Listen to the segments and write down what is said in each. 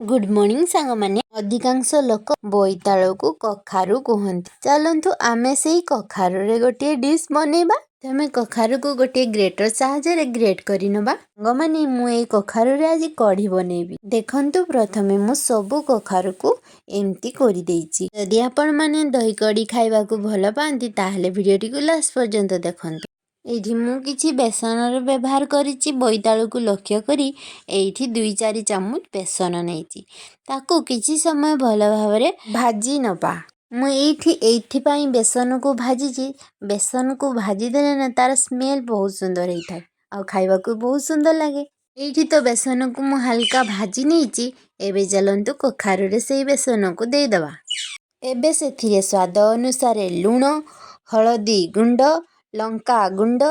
Good morning सांग माने अधिकांश लोक बोईतालू को कखारु कहते। चलतु आमे से कखारु रे गोटे डिश बनैबा। तमे कखारु को गोटे ग्रेटर साहाय्य ग्रेट करि नबा। सांग माने मु ए कखारु रे आज कढ़ी बनैबी। देखंतु प्रथमे मु सबु कखारु को एम्ति करि देइछि। यदि आपण माने दही कढ़ी खाइबा को भल पांती ताहले वीडियोटी को लास्ट पर्यंत देखंतु। एठी मु किछि बेसनर व्यवहार करिछि। बोईतालू को लक्ष्य करी एठी 2-4 चामच बेसन नेइछि। ताकू किछि समय भल भावरे भाजी नबा। मु एठी पई बेसन को भाजीछि। बेसन को भाजी देले ना तार स्मेल बहुत सुंदर हेइथाय आ खाइबा को बहुत सुंदर लागे। एठी तो बेसन को मु हल्का भाजी नेइछि। एबे चलंतु कखारु रे सेई बेसन को देई दबा। एबे सेथिरे स्वाद अनुसार लूण, हळदी गुंड, लंका गुंड,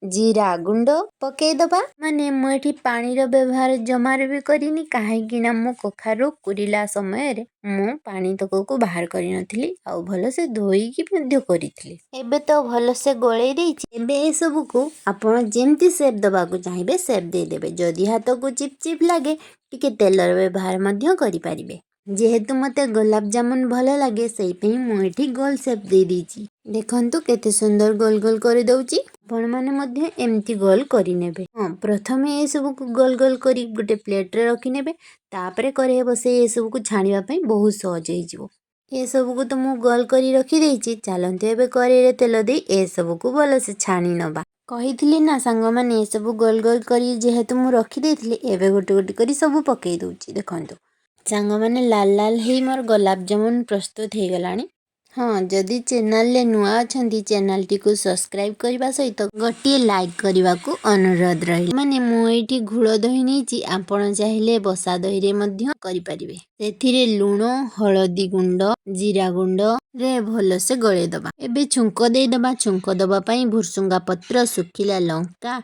जीरा गुंड पकेई दबा। माने मु एठी पानी रो व्यवहार जमार भी करिनी काहेकि ना मु कखारु कुरिला समय रे मु पानी तक को बाहर करि नथिली आ भलो से धोई की मध्य करिथिली। एबे तो भलो से गोळेई देइछि। एबे ए सब को आपण जेंति शेप दबा को चाहिबे शेप दे देबे। जदि हाथ को चिपचिप लागे टिके तेलर व्यवहार मध्य करि परिबे। जेहेतु मते गुलाब जामुन भल लागे सेई पई मु एठी गोल शेप दे दीची। देखंतु केते सुंदर गोल गोल करि दउची। आपण माने मध्य एम्ति गोल करि नेबे। प्रथमे ए सब को गोल गोल करी गोटे प्लेट रे रखि नेबे। तापरे करे बसे ए सब को छानिबा पई बहुत सहज होई जिवो। ए सब को तो मु गोल करी रखि देइची। चलंतु एबे करे रे तेल देई ए सब को भल से छानी नबा। कहिथिली ना सांग माने ए सब गोल गोल करी जेहेतु मु रखि देइथिली एबे गोटे गोटे करी सब पकेई दउची। देखंतु सांग माने लाल लाल हेई मोर गुलाब जामुन प्रस्तुत हे गलानी। हाँ जदि चैनल ले नुआ अछंती चैनल टी को सब्सक्राइब करबा सहित गोटे लाइक करबा को अनुरोध रही। माने मु एठी घुळ दही नेची आपण चाहिले बसा दही रे मध्य करि परिबे। सेथिरे लूण, हळदी गुंड, जीरा गुंड रे भलो से गळे दबा। एबे छुंको देई दबा। छुंको दबा पई भुरसुंगा पत्र, सुखिला लंका,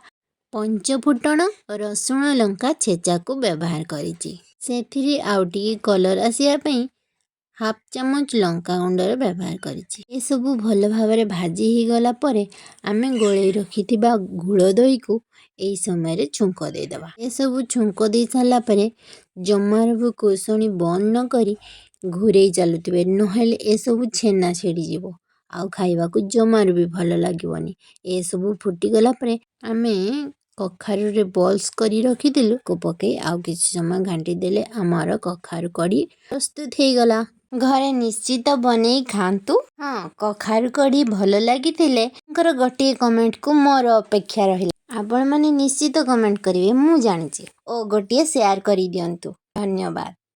पंच फुटण, रसुण लंका छेचा को व्यवहार करिछि। सेथिरे आउटी कलर आसिया पई हाफ चामच लंका गुंडर व्यवहार करिछि। ए सबु भल भावरे भाजी ही गला परे आमे गोळेई रखिथिबा घुळ दही को एई समय रे छुंको दे दबा। ए सबु छुंको दे साला परे जमार भी कोसणी बंद न करी घुरेई चालुथिबे नहेले ए सबु छेना छेड़ी जिवो आउ खाइबा को जमार भी भल लागिवनी। ए सबु फुटी गला परे आमे कखारु रे बॉल्स करी रखिथिलु को पके आउ किछि समय घांटी देले हमार कखारु कढ़ी प्रस्तुत हे गला। घरे निश्चित बनेई खांतु। हाँ कखारु कढ़ी भल लागिथिले गोटे कमेंट को मोर अपेक्षा रहिला। आपण माने निश्चित कमेंट करिवे मु जानिछि ओ गोटे शेयर करि दियंतु। धन्यवाद।